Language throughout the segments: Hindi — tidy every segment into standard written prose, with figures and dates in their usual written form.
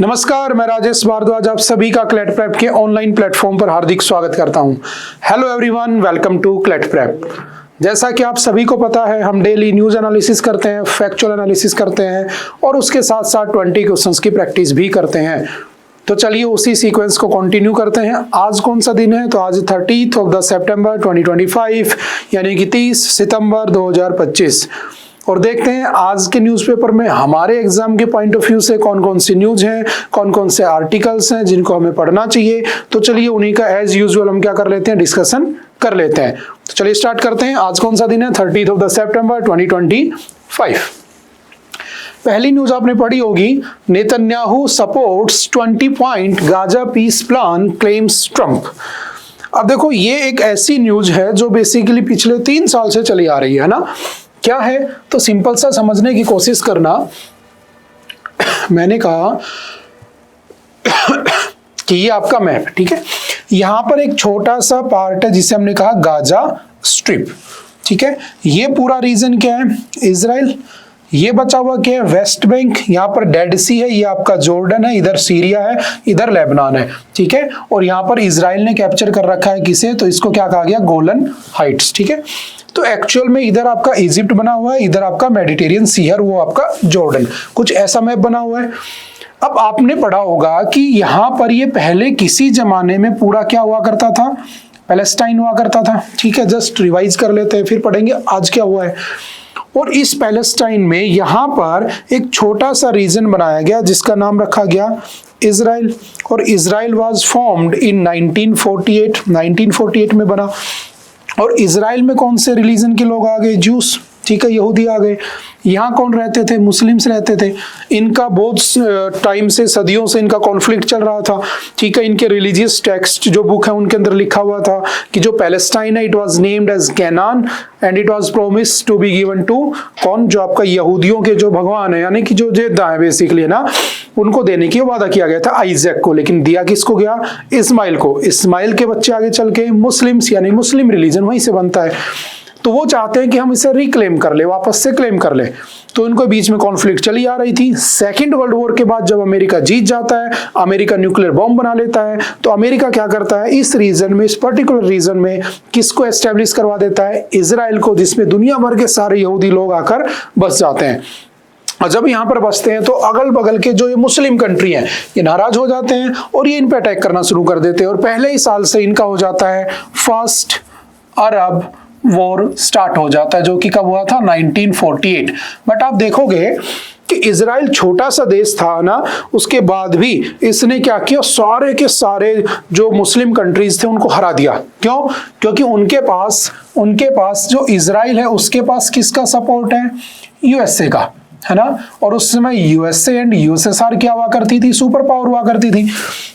नमस्कार, मैं राजेश भारद्वाज आप सभी का क्लैट प्रेप के ऑनलाइन प्लेटफॉर्म पर हार्दिक स्वागत करता हूं। Hello everyone, welcome to CLAT prep. जैसा कि आप सभी को पता है, हम डेली न्यूज एनालिसिस करते हैं, फैक्चुअल एनालिसिस करते हैं और उसके साथ साथ 20 क्वेश्चंस की प्रैक्टिस भी करते हैं। तो चलिए उसी सीक्वेंस को कंटिन्यू करते हैं। आज कौन सा दिन है? तो आज 30 सितंबर 2025 यानी कि 30 सितंबर 2025। और देखते हैं आज के न्यूज़पेपर में हमारे एग्जाम के पॉइंट ऑफ व्यू से कौन कौन सी न्यूज हैं, कौन कौन से आर्टिकल्स हैं जिनको हमें पढ़ना चाहिए। तो चलिए उन्हीं का एज यूजुअल हम क्या कर लेते हैं, डिस्कशन कर लेते हैं। तो चलिए स्टार्ट करते हैं। आज कौन सा दिन है? 30 सितंबर 2025। पहली न्यूज आपने पढ़ी होगी, Netanyahu supports 20 point Gaza peace plan claims Trump. अब देखो, ये एक ऐसी न्यूज है जो बेसिकली पिछले 3 साल से चली आ रही है ना। क्या है? तो सिंपल सा समझने की कोशिश करना। मैंने कहा कि ये आपका मैप, ठीक है। यहां पर एक छोटा सा पार्ट है जिसे हमने कहा गाजा स्ट्रिप, ठीक है। ये पूरा रीजन क्या है? इजराइल। ये बचा हुआ क्या है? West Bank. यहाँ पर डेड सी है, ये आपका जॉर्डन है, इधर सीरिया है, इधर लेबनान है, ठीक है। और यहाँ पर इजराइल ने कैप्चर कर रखा है किसे? तो इसको क्या कहा गया? गोलन हाइट्स, ठीक है। तो एक्चुअल में इधर आपका इजिप्ट बना हुआ है, इधर आपका मेडिटेरियन सी है, वो आपका जॉर्डन, कुछ ऐसा मैप बना हुआ है। अब आपने पढ़ा होगा कि यहाँ पर ये पहले किसी जमाने में पूरा क्या हुआ करता था? पैलेस्टाइन हुआ करता था, ठीक है। जस्ट रिवाइज कर लेते हैं, फिर पढ़ेंगे आज क्या हुआ है। और इस पैलेस्टाइन में यहाँ पर एक छोटा सा रीजन बनाया गया जिसका नाम रखा गया इजराइल। और इजराइल वाज फॉर्म्ड इन 1948 में बना। और इजराइल में कौन से रिलीजन के लोग आ गए? जूस, ठीक है, यहूदी आ गए। यहाँ कौन रहते थे? मुस्लिम्स रहते थे। इनका बहुत टाइम से, सदियों से इनका कॉन्फ्लिक्ट चल रहा था, ठीक है। इनके रिलीजियस टेक्स्ट जो बुक है उनके अंदर लिखा हुआ था कि जो पैलेस्टाइन है it was named as Canaan and it was promised to be given to कौन? जो आपका यहूदियों के जो भगवान है, यानी कि जो जेदा है बेसिकली, है ना, उनको देने की वादा किया गया था, आइजैक को। लेकिन दिया किसको गया? इस्माइल को। इस्माइल के बच्चे आगे चल के मुस्लिम्स, यानी मुस्लिम रिलीजन वहीं से बनता है। तो वो चाहते हैं कि हम इसे रिक्लेम कर ले, वापस से क्लेम कर ले। तो इनको बीच में कॉन्फ्लिक्ट चली आ रही थी। सेकेंड वर्ल्ड वॉर के बाद जब अमेरिका जीत जाता है, अमेरिका न्यूक्लियर बॉम्ब बना लेता है, तो अमेरिका क्या करता है? इस रीजन में, इस पर्टिकुलर रीजन में किसको एस्टेब्लिश करवा देता है? इजराइल को, जिसमें दुनिया भर के सारे यहूदी लोग आकर बस जाते हैं। और जब यहाँ पर बसते हैं तो अगल बगल के जो ये मुस्लिम कंट्री हैं ये नाराज हो जाते हैं और ये इन पे अटैक करना शुरू कर देते हैं। और पहले ही साल से इनका हो जाता है फर्स्ट अरब वॉर स्टार्ट हो जाता है, जो कि कब हुआ था? 1948। बट आप देखोगे कि इजराइल छोटा सा देश था ना, उसके बाद भी इसने क्या किया? सारे के सारे जो मुस्लिम कंट्रीज थे उनको हरा दिया। क्यों? क्योंकि उनके पास जो इजराइल है उसके पास किसका सपोर्ट है? यूएसए का, है ना। और उस समय यूएसए एंड यूएसएसआर क्या हुआ करती थी? सुपर पावर हुआ करती थी।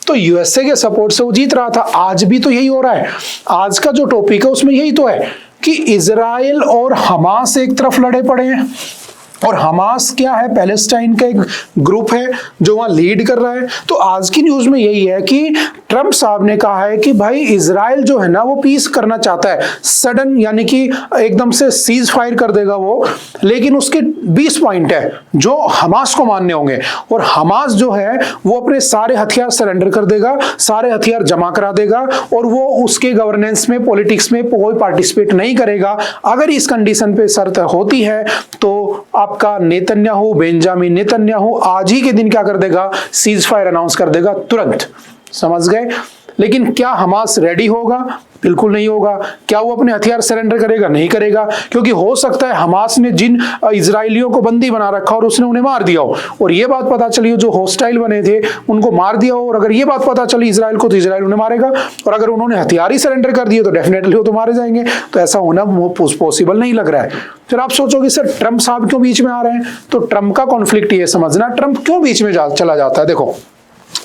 तो यूएसए के सपोर्ट से वो जीत रहा था। आज भी तो यही हो रहा है। आज का जो टॉपिक है उसमें यही तो है कि इजराइल और हमास एक तरफ लड़े पड़े हैं। और हमास क्या है? पैलेस्टाइन का एक ग्रुप है जो वहां लीड कर रहा है। तो आज की न्यूज में यही है कि ट्रंप साहब ने कहा है कि भाई इजराइल जो है ना वो पीस करना चाहता है, सडन, यानी कि एकदम से सीज फायर कर देगा वो। लेकिन उसके 20 पॉइंट है जो हमास को मानने होंगे। और हमास जो है वो अपने सारे हथियार सरेंडर कर देगा, सारे हथियार जमा करा देगा और वो उसके गवर्नेंस में, पॉलिटिक्स में कोई पार्टिसिपेट नहीं करेगा। अगर इस कंडीशन पे शर्त होती है तो आपका नेतन्याहू, बेंजामिन नेतन्याहू आज ही के दिन क्या कर देगा? सीज फायर अनाउंस कर देगा तुरंत। समझ गए? लेकिन क्या हमास रेडी होगा? बिल्कुल नहीं होगा। क्या वो अपने हथियार सरेंडर करेगा? नहीं करेगा। क्योंकि हो सकता है हमास ने जिन इजरायलियों को बंदी बना रखा और उसने उन्हें मार दिया हो, और ये बात पता चली हो जो हॉस्टाइल बने थे उनको मार दिया हो। और अगर ये बात पता चली इजराइल को तो इजराइल उन्हें मारेगा। और अगर उन्होंने हथियार ही सरेंडर कर दिए तो डेफिनेटली वो तो मारे जाएंगे। तो ऐसा होना पॉसिबल नहीं लग रहा है। फिर आप सोचोगे सर ट्रंप साहब क्यों बीच में आ रहे हैं? तो ट्रंप का कॉन्फ्लिक्ट ये समझना, ट्रंप क्यों बीच में चला जाता है। देखो,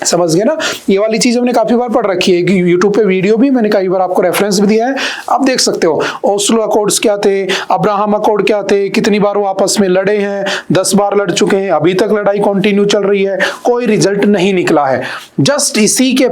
समझ गए ना। ये वाली चीज हमने काफी बार पढ़ रखी है कि यूट्यूब पे वीडियो भी मैंने कई बार आपको रेफरेंस भी दिया है, आप देख सकते हो। ओस्लो अकॉर्ड्स क्या थे, अब्राहम अकॉर्ड क्या थे, कितनी बार वो आपस में लड़े हैं, 10 बार लड़ चुके हैं, अभी तक लड़ाई कंटिन्यू चल रही है, कोई रिजल्ट नहीं निकला है। जस्ट इसी के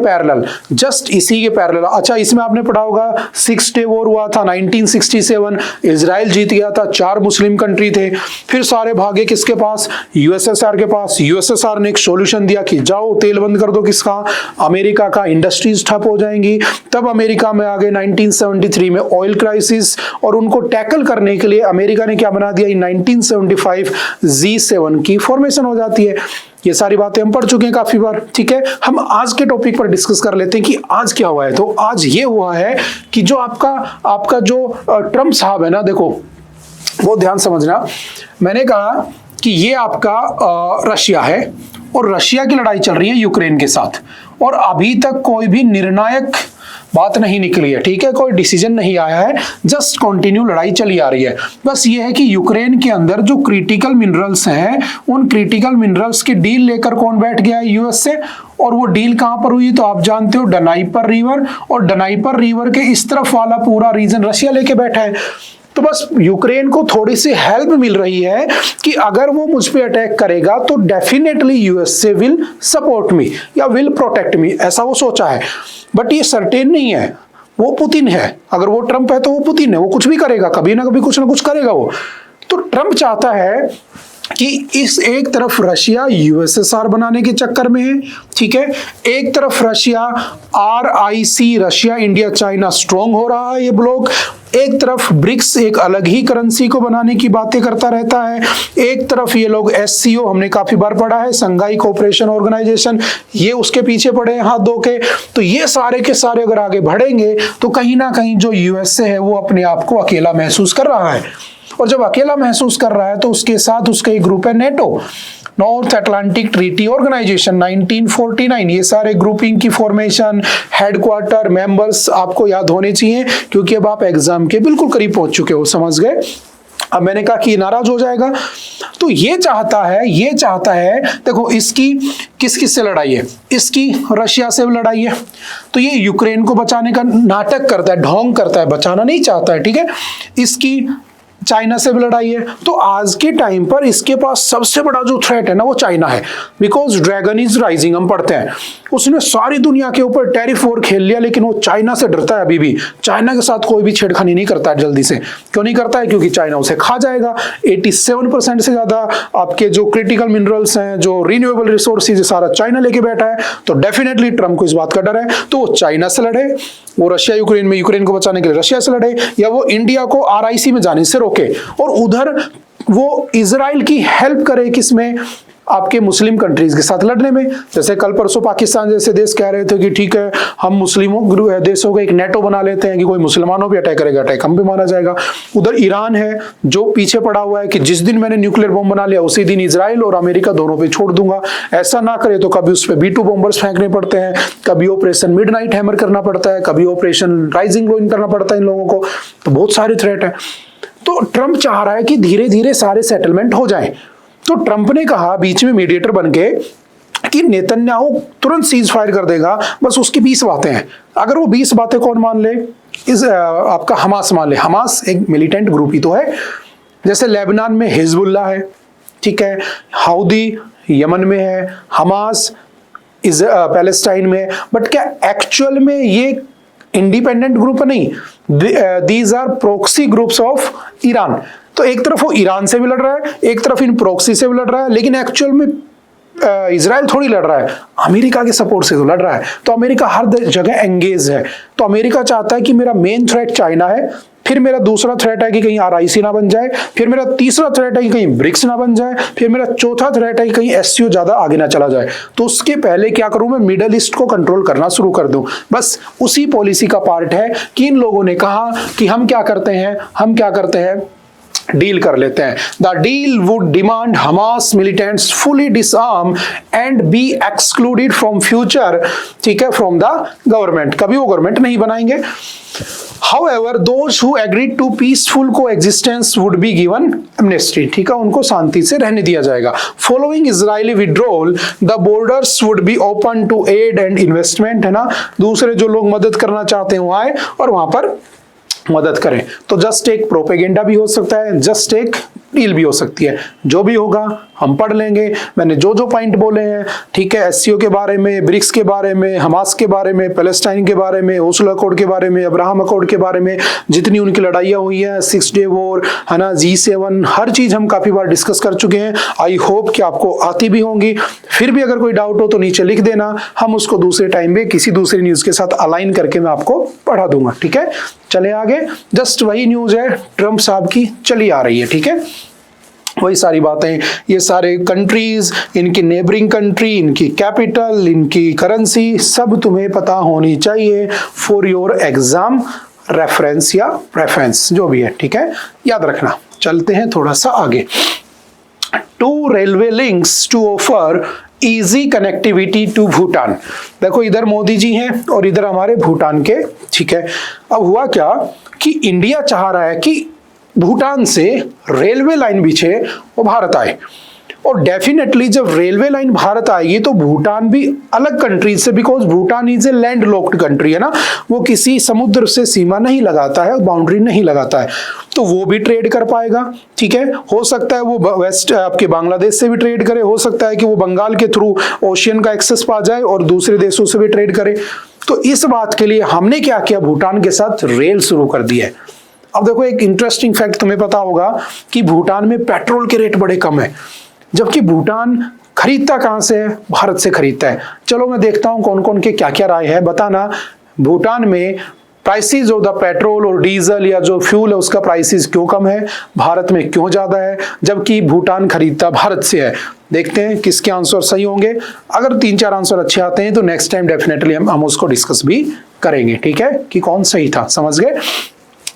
पैरेलल अच्छा, इसमें आपने पढ़ा होगा 6 डे वॉर हुआ था 1967, इजराइल जीत गया था, 4 मुस्लिम कंट्री थे, फिर सारे भागे किसके पास, यूएसएसआर के पास। यूएसएसआर ने एक सॉल्यूशन दिया कि जाओ तेल बंद कर दो, किसका, अमेरिका का, इंडस्ट्रीज ठप हो जाएंगी। तब अमेरिका में आ गए 1973 में ऑयल क्राइसिस, और उनको टैकल करने के लिए अमेरिका ने क्या बना दिया, 1975 G7 की फॉर्मेशन हो जाती है। ये सारी बातें हम पढ़ चुके हैं काफी बार, ठीक है। हम आज के टॉपिक पर डिस्कस कर लेते हैं कि आज क्या हुआ है। तो आज ये हुआ है कि जो आपका जो ट्रम्प साहब है ना, देखो वो ध्यान समझना, मैंने कहा कि ये आपका रशिया है और रशिया की लड़ाई चल रही है यूक्रेन के साथ, और अभी तक कोई भी निर्णायक बात नहीं निकली है, ठीक है, कोई डिसीजन नहीं आया है, जस्ट कंटिन्यू लड़ाई चली आ रही है। बस ये है कि यूक्रेन के अंदर जो क्रिटिकल मिनरल्स हैं, उन क्रिटिकल मिनरल्स की डील लेकर कौन बैठ गया है, यूएस से। और वो डील कहां पर हुई, तो आप जानते हो डनाइपर रिवर, और डनाइपर रिवर के इस तरफ वाला पूरा रीजन रशिया लेके बैठा है। तो बस यूक्रेन को थोड़ी सी हेल्प मिल रही है कि अगर वो मुझ पे अटैक करेगा तो definitely USA will support me या विल प्रोटेक्ट मी, ऐसा वो सोचा है। बट ये सर्टेन नहीं है, वो पुतिन है, अगर वो ट्रंप है तो वो पुतिन है, वो कुछ भी करेगा, कभी ना कभी कुछ ना कुछ करेगा वो। तो ट्रंप चाहता है कि इस एक तरफ रशिया यूएसएसआर बनाने के चक्कर में है, ठीक है, एक तरफ Russia RIC, Russia India China strong हो रहा है ये ब्लॉक, एक तरफ ब्रिक्स एक अलग ही करेंसी को बनाने की बातें करता रहता है, एक तरफ ये लोग SCO, हमने काफी बार पढ़ा है, संघाई कोऑपरेशन ऑर्गेनाइजेशन, ये उसके पीछे पड़े हैं हाथ धो के। तो ये सारे के सारे अगर आगे बढ़ेंगे तो कहीं ना कहीं जो यूएसए है वो अपने आप को अकेला महसूस कर रहा है, और जब अकेला महसूस कर रहा है तो उसके साथ उसका एक ग्रुप है NATO, North Atlantic Treaty Organization 1949। ये सारे ग्रुपिंग की फॉर्मेशन, हेडक्वार्टर, मेंबर्स आपको याद होने चाहिए, क्योंकि अब आप एग्जाम के बिल्कुल करीब पहुंच चुके हो, समझ गए। अब मैंने कहा कि नाराज हो जाएगा, तो ये चाहता है देखो, इसकी किस किस से लड़ाई है, इसकी रशिया से लड़ाई है, तो ये यूक्रेन को बचाने का नाटक करता है, ढोंग करता है, बचाना नहीं चाहता है, ठीक है। इसकी चाइना से भी लड़ाई है, तो आज के टाइम पर इसके पास सबसे बड़ा जो थ्रेट है ना वो चाइना है, बिकॉज ड्रैगन इज राइजिंग, हम पढ़ते हैं, उसने सारी दुनिया के ऊपर टैरिफ वॉर खेल लिया, लेकिन वो चाइना से डरता है अभी भी, चाइना के साथ कोई भी छेड़खानी नहीं करता है जल्दी से। क्यों नहीं करता है, क्योंकि चाइना उसे खा जाएगा। 87% से ज्यादा आपके जो क्रिटिकल मिनरल्स हैं, जो रिन्यूएबल रिसोर्सेज, सारा चाइना लेके बैठा है, तो डेफिनेटली ट्रंप को इस बात का डर है, तो वो चाइना से लड़े, वो रशिया यूक्रेन में यूक्रेन को बचाने के लिए रशिया से लड़े, या वो इंडिया को RIC में जाने से रोके, और उधर वो इजराइल की हेल्प करे, किसमें, आपके मुस्लिम कंट्रीज के साथ लड़ने में। जैसे कल परसों पाकिस्तान जैसे देश कह रहे थे कि ठीक है हम मुस्लिमों देशों का एक नेटो बना लेते हैं कि कोई मुसलमानों पे अटैक करेगा, अटैक हम पे माना जाएगा। उधर ईरान है जो पीछे पड़ा हुआ है कि जिस दिन मैंने न्यूक्लियर बॉम्ब बना लिया उसी दिन इजराइल और अमेरिका दोनों पे छोड़ दूंगा, ऐसा ना करे तो कभी उस पर B2 बॉम्बर्स फेंकने पड़ते हैं, कभी ऑपरेशन मिडनाइट हैमर करना पड़ता है, कभी ऑपरेशन राइजिंग लोइन करना पड़ता है इन लोगों को, तो बहुत सारे थ्रेट है। तो ट्रंप चाह रहा है कि धीरे धीरे सारे सेटलमेंट हो जाए। तो ट्रंप ने कहा बीच में मीडिएटर बन के कि नेतन्याहू तुरंत सीज फायर कर देगा, बस उसकी 20 बातें हैं। अगर वो 20 बातें कौन मान ले, आपका हमास मान ले। हमास एक मिलिटेंट ग्रुप ही तो है, जैसे लेबनान में हिजबुल्लाह है, ठीक है, हाउदी यमन में है, हमास पैलेस्टाइन में, बट क्या एक्चुअल में ये इंडिपेंडेंट ग्रुप नहीं, these are proxy groups of Iran. तो एक तरफ वो ईरान से भी लड़ रहा है, एक तरफ इन प्रॉक्सी से भी लड़ रहा है, लेकिन एक्चुअल में इजराइल थोड़ी लड़ रहा है, अमेरिका के सपोर्ट से तो लड़ रहा है। तो अमेरिका हर जगह एंगेज है। तो अमेरिका चाहता है कि मेरा मेन थ्रेट चाइना है, फिर मेरा दूसरा थ्रेट है कि कहीं RIC ना बन जाए, फिर मेरा तीसरा थ्रेट है कि कहीं ब्रिक्स ना बन जाए, फिर मेरा चौथा थ्रेट है कि कहीं SCO ज्यादा आगे ना चला जाए। तो उसके पहले क्या करूं, मैं मिडल ईस्ट को कंट्रोल करना शुरू कर दूं। बस उसी पॉलिसी का पार्ट है कि इन लोगों ने कहा कि हम क्या करते हैं डील कर लेते हैं। The deal would demand Hamas militants fully disarm and be excluded from future, ठीक है, फ्रॉम द गवर्नमेंट। कभी वो गवर्नमेंट नहीं बनाएंगे। However, those who agreed to peaceful coexistence would be given amnesty, ठीक है, उनको शांति से रहने दिया जाएगा। Following Israeli withdrawal, the borders would be open to aid and investment, है ना, दूसरे जो लोग मदद करना चाहते हैं वो आए और वहां पर मदद करें। तो जस्ट एक प्रोपेगेंडा भी हो सकता है, जस्ट एक डील भी हो सकती है। जो भी होगा हम पढ़ लेंगे। मैंने जो जो पॉइंट बोले हैं, ठीक है, एससीओ के बारे में, ब्रिक्स के बारे में, हमास के बारे में, पैलेस्टाइन के बारे में, ओस्लो अकॉर्ड के बारे में, अब्राहम अकॉर्ड के बारे में, जितनी उनकी लड़ाइयाँ हुई हैं, 6 डे वॉर, है ना, G7, हर चीज़ हम काफ़ी बार डिस्कस कर चुके हैं। आई होप कि आपको आती भी होंगी। फिर भी अगर कोई डाउट हो तो नीचे लिख देना, हम उसको दूसरे टाइम पे किसी दूसरी न्यूज़ के साथ अलाइन करके मैं आपको पढ़ा दूंगा, ठीक है। चले आगे। जस्ट वही न्यूज़ है ट्रम्प साहब की चली आ रही है, ठीक है, वही सारी बातें, ये सारे कंट्रीज, इनकी नेबरिंग कंट्री, इनकी कैपिटल, इनकी करेंसी, सब तुम्हें पता होनी चाहिए फॉर योर एग्जाम रेफरेंस या रेफरेंस, जो भी है, ठीक है, याद रखना। चलते हैं थोड़ा सा आगे। 2 railway links to offer easy connectivity to Bhutan. देखो इधर मोदी जी हैं और इधर हमारे भूटान के, ठीक है। अब हुआ क्या कि इंडिया चाह रहा है कि भूटान से रेलवे लाइन बिछे वो भारत आए, और डेफिनेटली जब रेलवे लाइन भारत आएगी तो भूटान भी अलग कंट्री से, because Bhutan is a land locked country, है ना, वो किसी समुद्र से सीमा नहीं लगाता है, बाउंड्री नहीं लगाता है, तो वो भी ट्रेड कर पाएगा, ठीक है। हो सकता है वो वेस्ट आपके बांग्लादेश से भी ट्रेड करे, हो सकता है कि वो बंगाल के थ्रू ओशियन का एक्सेस पा जाए और दूसरे देशों से भी ट्रेड करे। तो इस बात के लिए हमने क्या किया, भूटान के साथ रेल शुरू कर दी है। अब देखो एक इंटरेस्टिंग फैक्ट तुम्हें पता होगा कि भूटान में पेट्रोल के रेट बड़े कम है, जबकि भूटान खरीदता कहां से है, भारत से खरीदता है। चलो मैं देखता हूं कौन कौन के क्या क्या राय है, बताना। भूटान में प्राइसेस ऑफ द पेट्रोल और डीजल या जो फ्यूल है उसका प्राइसेस क्यों कम है, भारत में क्यों ज्यादा है, जबकि भूटान खरीदता भारत से है। देखते हैं किसके आंसर सही होंगे। अगर 3-4 आंसर अच्छे आते हैं तो नेक्स्ट टाइम डेफिनेटली हम उसको डिस्कस भी करेंगे, ठीक है, कि कौन सही था। समझ गए।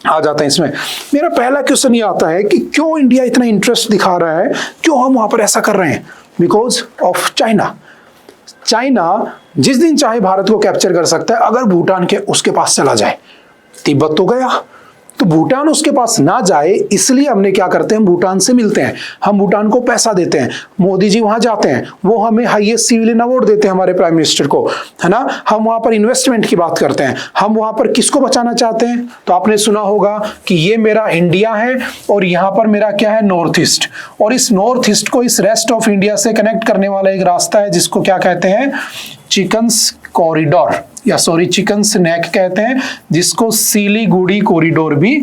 आ जाते हैं इसमें। मेरा पहला क्वेश्चन ये आता है कि क्यों इंडिया इतना इंटरेस्ट दिखा रहा है, क्यों हम वहां पर ऐसा कर रहे हैं? Because of China. चाइना जिस दिन चाहे भारत को कैप्चर कर सकता है, अगर भूटान के उसके पास चला जाए। तिब्बत तो गया, तो भूटान उसके पास ना जाए इसलिए हमने क्या करते हैं, भूटान से मिलते हैं, हम भूटान को पैसा देते हैं, मोदी जी वहां जाते हैं, वो हमें हाईएस्ट सिविलियन अवार्ड देते हैं हमारे प्राइम मिनिस्टर को, है ना। हम वहां पर इन्वेस्टमेंट की बात करते हैं, हम वहां पर किसको बचाना चाहते हैं? तो आपने सुना होगा कि ये मेरा इंडिया है और यहाँ पर मेरा क्या है, नॉर्थ ईस्ट, और इस नॉर्थ ईस्ट को इस रेस्ट ऑफ इंडिया से कनेक्ट करने वाला एक रास्ता है जिसको क्या कहते हैं, चिकन्स कॉरिडोर, या सॉरी चिकन्स नेक कहते हैं, जिसको सिलीगुड़ी कॉरिडोर भी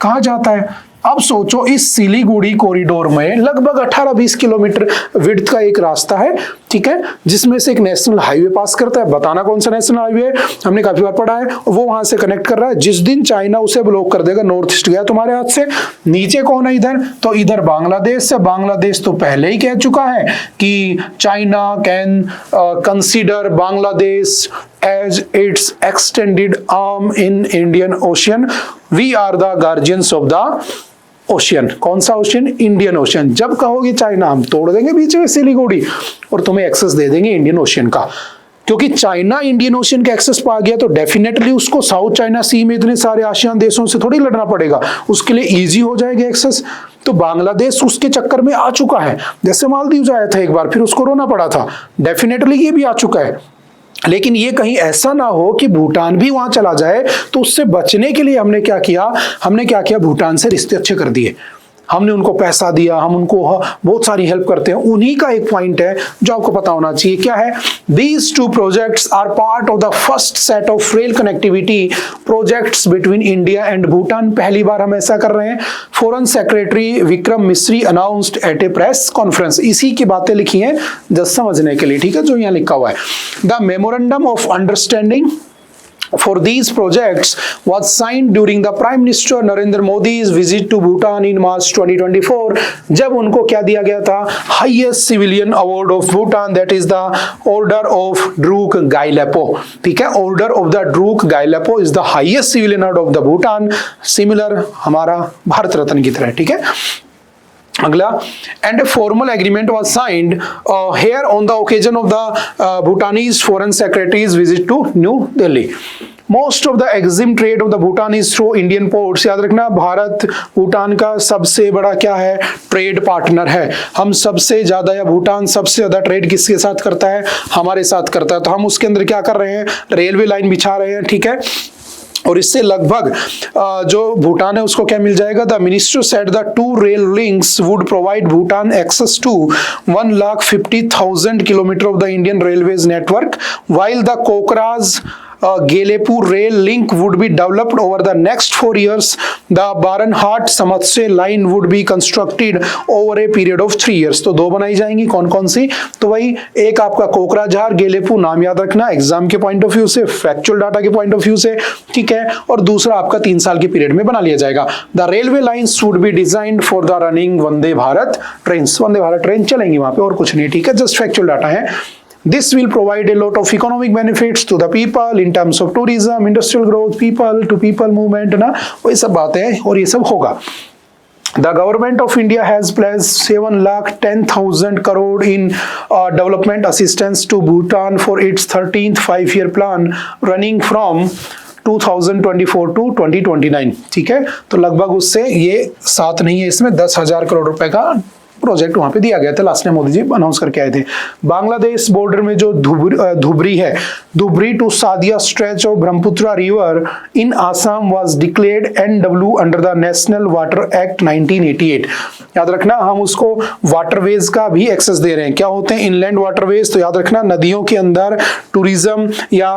कहा जाता है। अब सोचो इस सिलीगुड़ी कॉरिडोर में लगभग 18-20 किलोमीटर विड्थ का एक रास्ता है, ठीक है, जिसमें से एक नेशनल हाईवे पास करता है। बताना कौन सा नेशनल हाईवे है, हमने काफी बार पढ़ा है। वो वहां से कनेक्ट कर रहा है। जिस दिन चाइना उसे ब्लॉक कर देगा, नॉर्थ ईस्ट गया तुम्हारे हाथ से। नीचे कौन है इधर, तो इधर बांग्लादेश है। बांग्लादेश तो पहले ही कह चुका है कि China can consider Bangladesh as its extended arm in Indian Ocean. We are the guardians of the ocean. कौन सा ओशियन? Indian ocean. जब कहोगे चाइना, हम तोड़ देंगे बीच में सिलीगुड़ी और तुम्हें एक्सेस दे देंगे इंडियन ओशियन का। क्योंकि चाइना इंडियन ओशियन का एक्सेस पा गया तो डेफिनेटली उसको साउथ चाइना सी में इतने सारे आसियान देशों से थोड़ी लड़ना पड़ेगा, उसके लिए इजी हो जाएगा एक्सेस। तो बांग्लादेश उसके चक्कर में आ चुका है, जैसे मालदीव आया था एक बार, फिर उसको रोना पड़ा था। डेफिनेटली ये भी आ चुका है। लेकिन ये कहीं ऐसा ना हो कि भूटान भी वहां चला जाए, तो उससे बचने के लिए हमने क्या किया, भूटान से रिश्ते अच्छे कर दिए। हमने उनको पैसा दिया, हम उनको बहुत सारी हेल्प करते हैं। उन्हीं का एक पॉइंट है जो आपको पता होना चाहिए, क्या है? These two projects are part of the first set of rail connectivity projects between India and Bhutan. पहली बार हम ऐसा कर रहे हैं। फॉरेन सेक्रेटरी विक्रम मिश्री अनाउंस्ड एट ए प्रेस कॉन्फ्रेंस। इसी की बातें लिखी हैं जस्ट समझने के लिए, ठीक है, जो यहाँ लिखा हुआ है। The memorandum of understanding for these projects was signed during the Prime Minister Narendra Modi's visit to Bhutan in March 2024, जब उनको क्या दिया गया था, highest civilian award of Bhutan, that is the order of Druk Gyalpo. ठीक है, order of the Druk Gyalpo is the highest civilian award of the Bhutan, similar हमारा भारत रत्न की तरह। ठीक है, अगला, and a formal agreement was signed here on the occasion of the Bhutanese foreign secretary's visit to New Delhi. Most of the exim trade of the Bhutan is through Indian ports. याद रखना, भारत भूटान का सबसे बड़ा क्या है, ट्रेड पार्टनर है। हम सबसे ज्यादा, या भूटान सबसे ज्यादा ट्रेड किसके साथ करता है, हमारे साथ करता है। तो हम उसके अंदर क्या कर रहे हैं, रेलवे लाइन बिछा रहे हैं। ठीक है, और इससे लगभग जो भूटान है उसको क्या मिल जाएगा, the minister said the 2 rail links would provide Bhutan access to 1,50,000 kilometre of the Indian railways network, while the Kokraz Galepu rail link would be developed over the next 4 years. The Baranhat Samatsya line would be constructed over a period of 3 years. तो 2 बनाई जाएंगी, कौन कौन सी, तो वही एक आपका कोकराझार गेलेपू, नाम याद रखना एग्जाम के पॉइंट ऑफ व्यू से, फैक्चुअल डाटा के पॉइंट ऑफ व्यू से। ठीक है, और दूसरा आपका 3 साल के पीरियड में बना लिया जाएगा। The railway lines would be designed for the running Vande Bharat train. Vande Bharat train चलेंगी वहां पे, और कुछ नहीं। ठीक है, जस्ट फैक्चुअल डाटा है। This will provide a lot of economic benefits to the people in terms of tourism, industrial growth, people to people movement, ना वही सब बातें, और ये सब होगा। The government of India has pledged 7,10,000 crore in development assistance to Bhutan for its 13th 5-year plan running from 2024 to 2029। ठीक है, तो लगभग उससे ये 7 नहीं है, इसमें 10,000 करोड़ रुपए का प्रोजेक्ट वहां पे दिया गया था। लास्ट में मोदी जी अनाउंस करके आए थे। बांग्लादेश बॉर्डर में जो धुबरी है, Dhubri to Sadiya stretch of Brahmaputra river in Assam was declared NW under the national water act 1988। याद रखना, हम उसको वाटरवेज का भी एक्सेस दे रहे हैं। क्या होते हैं इनलैंड वाटरवेज, तो याद रखना नदियों के अंदर टूरिज्म या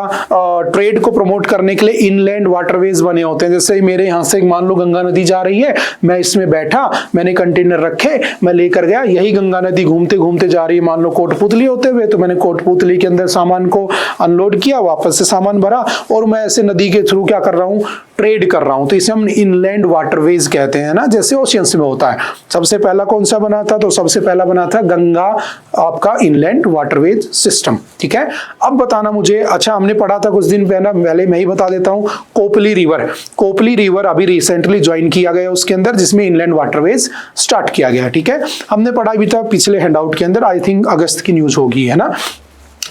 ट्रेड को प्रमोट करने के लिए इनलैंड वाटरवेज बने होते हैं। जैसे मेरे यहाँ से मान लो गंगा नदी जा रही है, मैं इसमें बैठा, मैंने कंटेनर रखे, मैं लेकर गया, यही गंगा नदी घूमते घूमते जा रही है मान लो कोटपुतली होते हुए, तो मैंने कोटपुतली के अंदर सामान को अनलोड किया, वापस से सामान भरा, और मैं ऐसे नदी के थ्रू क्या कर रहा हूँ, ट्रेड कर रहा हूं। तो इसे हम इनलैंड वाटरवेज कहते हैं ना, जैसे ओशियंस में होता है। सबसे पहला कौन सा बना था, तो सबसे पहला बना था गंगा आपका इनलैंड वाटरवेज सिस्टम। ठीक है, अब बताना मुझे, अच्छा हमने पढ़ा था कुछ दिन पहले, मैं ही बता देता हूं, कोपली रिवर। कोपली रिवर अभी रिसेंटली ज्वाइन किया गया उसके अंदर, जिसमें इनलैंड वाटरवेज स्टार्ट किया गया। ठीक है, हमने पढ़ा भी था पिछले हैंडआउट के अंदर, आई थिंक अगस्त की न्यूज होगी, है ना।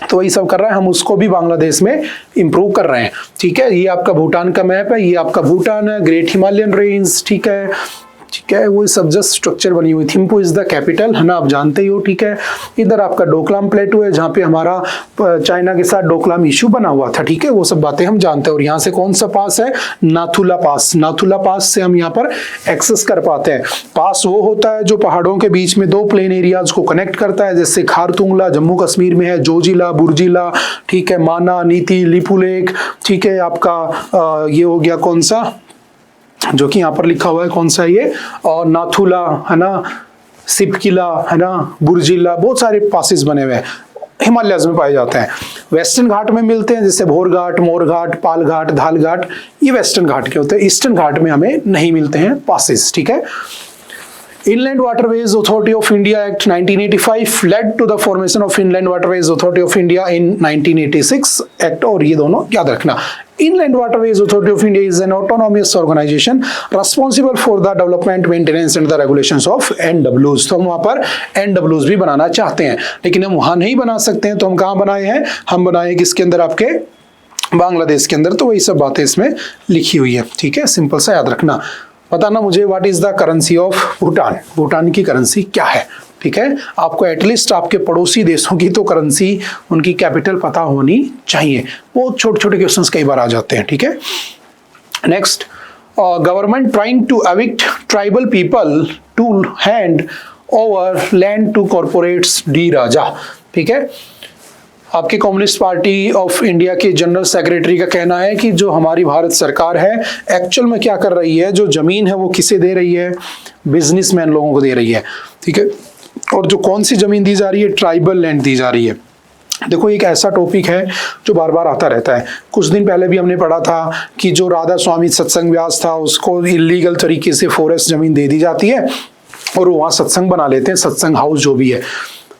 तो वही सब कर रहे हैं हम, उसको भी बांग्लादेश में इंप्रूव कर रहे हैं। ठीक है, ये आपका भूटान का मैप है, ये आपका भूटान है, ग्रेट हिमालयन रेंज। ठीक है, ठीक है, वो सब जस्ट स्ट्रक्चर बनी हुई। थिम्पू इज द कैपिटल, है ना, आप जानते ही हो। ठीक है, इधर आपका डोकलाम प्लेटू है, जहाँ पे हमारा चाइना के साथ डोकलाम इशू बना हुआ था। ठीक है, वो सब बातें हम जानते हैं। और यहाँ से कौन सा पास है, नाथुला पास। नाथुला पास से हम यहाँ पर एक्सेस कर पाते हैं। पास वो होता है जो पहाड़ों के बीच में 2 प्लेन एरियाज को कनेक्ट करता है, जैसे खारतुंगला जम्मू कश्मीर में है, जोजिला, बुर्जिला, ठीक है, माना, नीति, लिपुलेख। ठीक है, आपका ये हो गया कौन सा, जो कि यहाँ पर लिखा हुआ है कौन सा ये, और नाथुला, है ना, सिपकिला, है ना, बुर्जिला, बहुत सारे पासेस बने हुए हैं, हिमालयस में पाए जाते हैं। वेस्टर्न घाट में मिलते हैं, जैसे भोर घाट, मोर घाट, पाल घाट, धाल घाट, ये वेस्टर्न घाट के होते हैं। ईस्टर्न घाट में हमें नहीं मिलते हैं पासेस। ठीक है, Inland Waterways Authority of India Act 1985 led to the formation of Inland Waterways Authority of India in 1986 Act, और ये दोनों याद रखना। Inland Waterways Authority of India is an autonomous organization responsible for the development, maintenance and the regulations of NWs। तो हम वहाँ पर NWs भी बनाना चाहते हैं, लेकिन हम वहाँ नहीं बना सकते हैं, तो हम कहाँ बनाए हैं, हम बनाए हैं किसके अंदर, आपके बांग्लादेश के अंदर। तो वही सब बातें इसमें लिखी हुई है। ठीक है, सिंपल सा याद रखना। बताना मुझे what is the currency of Bhutan, Bhutan की करेंसी क्या है। ठीक है, आपको एटलीस्ट आपके पड़ोसी देशों की तो करेंसी, उनकी कैपिटल पता होनी चाहिए। बहुत छोटे छोटे क्वेश्चंस कई बार आ जाते हैं। ठीक है, next, government trying to evict tribal people to hand over land to corporates, D Raja. ठीक है, आपकी कम्युनिस्ट पार्टी ऑफ इंडिया के जनरल सेक्रेटरी का कहना है कि जो हमारी भारत सरकार है एक्चुअल में क्या कर रही है, जो जमीन है वो किसे दे रही है, बिजनेसमैन लोगों को दे रही है। ठीक है, और जो कौन सी जमीन दी जा रही है, ट्राइबल लैंड दी जा रही है। देखो एक ऐसा टॉपिक है जो बार बार आता रहता है। कुछ दिन पहले भी हमने पढ़ा था कि जो राधा स्वामी सत्संग व्यास था उसको इलीगल तरीके से फॉरेस्ट जमीन दे दी जाती है और वो वहाँ सत्संग बना लेते हैं, सत्संग हाउस जो भी है।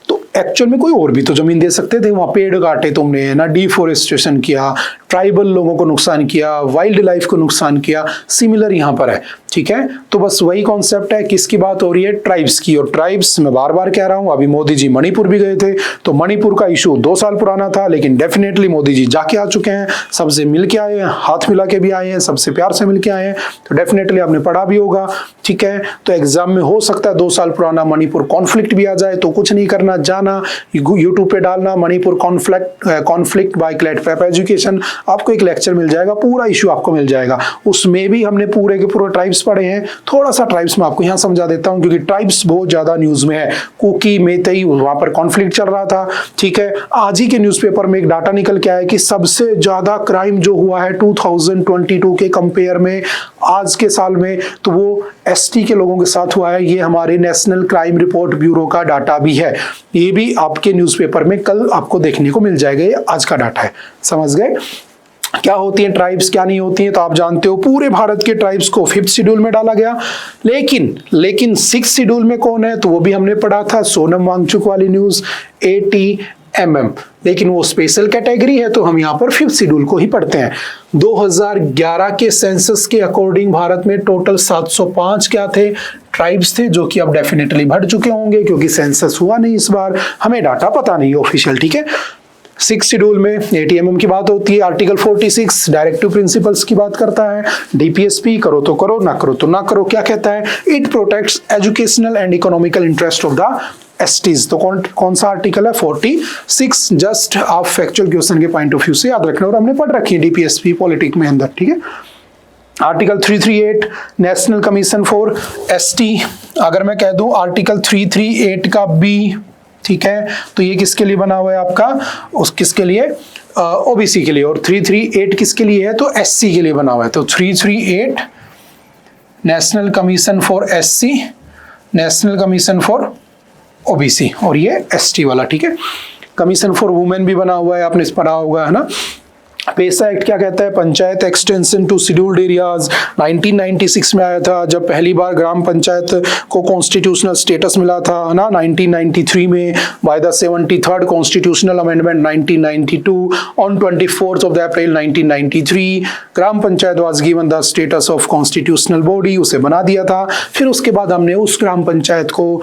तो एक्चुअल में कोई और भी तो जमीन दे सकते थे, वहाँ पेड़ काटे तुमने ना, डिफोरेस्टेशन किया, ट्राइबल लोगों को नुकसान किया, वाइल्ड लाइफ को नुकसान किया। सिमिलर यहाँ पर है, ठीक है। तो बस वही कॉन्सेप्ट है, किसकी बात हो रही है, ट्राइब्स की। और ट्राइब्स मैं बार बार कह रहा हूँ, अभी मोदी जी मणिपुर भी गए थे, तो मणिपुर का इशू 2 साल पुराना था, लेकिन डेफिनेटली मोदी जी जाके आ चुके हैं, सबसे मिल के आए हैं, हाथ मिला के भी आए हैं, सबसे प्यार से मिल के आए हैं। तो डेफिनेटली आपने पढ़ा भी होगा, ठीक है। तो एग्जाम में हो सकता है 2 साल पुराना मणिपुर कॉन्फ्लिक्ट भी आ जाए, तो कुछ नहीं करना, जाना यूट्यूब पे डालना मणिपुर कॉन्फ्लिक्ट बाय क्लैट पेप एजुकेशन, आपको एक लेक्चर मिल जाएगा, पूरा इशू आपको मिल जाएगा। उसमें भी हमने पूरे के पूरे ट्राइब्स पढ़े हैं। थोड़ा सा ट्राइब्स में आपको यहाँ समझा देता हूँ, क्योंकि ट्राइब्स बहुत ज्यादा न्यूज में है। कुकी मेतई वहां पर कॉन्फ्लिक्ट चल रहा था, ठीक है। आज ही के न्यूज़पेपर में एक डाटा निकल के आया कि सबसे ज्यादा क्राइम जो हुआ है 2022 के कंपेयर में आज के साल में, तो वो एसटी के लोगों के साथ हुआ है। ये हमारे नेशनल क्राइम रिपोर्ट ब्यूरो का डाटा भी है, ये भी आपके न्यूज़पेपर में कल आपको देखने को मिल जाएगा। ये आज का डाटा है, समझ गए क्या होती हैं ट्राइब्स, क्या नहीं होती हैं। तो आप जानते हो पूरे भारत के ट्राइब्स को 5th शेड्यूल में डाला गया, लेकिन 6th शेड्यूल में कौन है, तो वो भी हमने पढ़ा था, सोनम वांगचुक वाली न्यूज, ATMM। लेकिन वो स्पेशल कैटेगरी है, तो हम यहाँ पर 5th शेड्यूल को ही पढ़ते हैं। 2011 के सेंसस के अकॉर्डिंग भारत में टोटल 705 क्या थे, ट्राइब्स थे, जो कि अब डेफिनेटली बढ़ चुके होंगे, क्योंकि सेंसस हुआ नहीं इस बार, हमें डाटा पता नहीं ऑफिशियल, ठीक है। 6th शेड्यूल में ATMM की बात होती है, आर्टिकल 46 डायरेक्टिव प्रिंसिपल्स की बात करता है, DPSP करो तो करो, ना करो तो ना करो। क्या कहता है, it protects educational and economical interest of the STs. तो कौन सा आर्टिकल है, 46। जस्ट आप फैक्चुअल क्वेश्चन के पॉइंट ऑफ व्यू से याद रखना, और हमने पढ़ रखी है DPSP पॉलिटिक में अंदर, ठीक है। Article 338 national commission for ST. अगर मैं कह दूं आर्टिकल 338 का बी, ठीक है, तो ये किसके लिए बना हुआ है आपका, उस किसके लिए, ओबीसी के लिए। और 338 किसके लिए है, तो एससी के लिए बना हुआ है। तो 338 national commission for SC, national commission for OBC, और ये एसटी वाला, ठीक है। कमीशन फॉर वुमेन भी बना हुआ है, आपने इस पढ़ा होगा, है ना। पेसा एक्ट क्या कहता है, panchayat extension to scheduled areas 1996 में आया था, जब पहली बार ग्राम पंचायत को कॉन्स्टिट्यूशनल स्टेटस मिला था, है ना। 1993 में by the 73rd constitutional amendment 1992 on 24th of April 1993 gram panchayat was given the status of constitutional body, उसे बना दिया था। फिर उसके बाद हमने उस ग्राम पंचायत को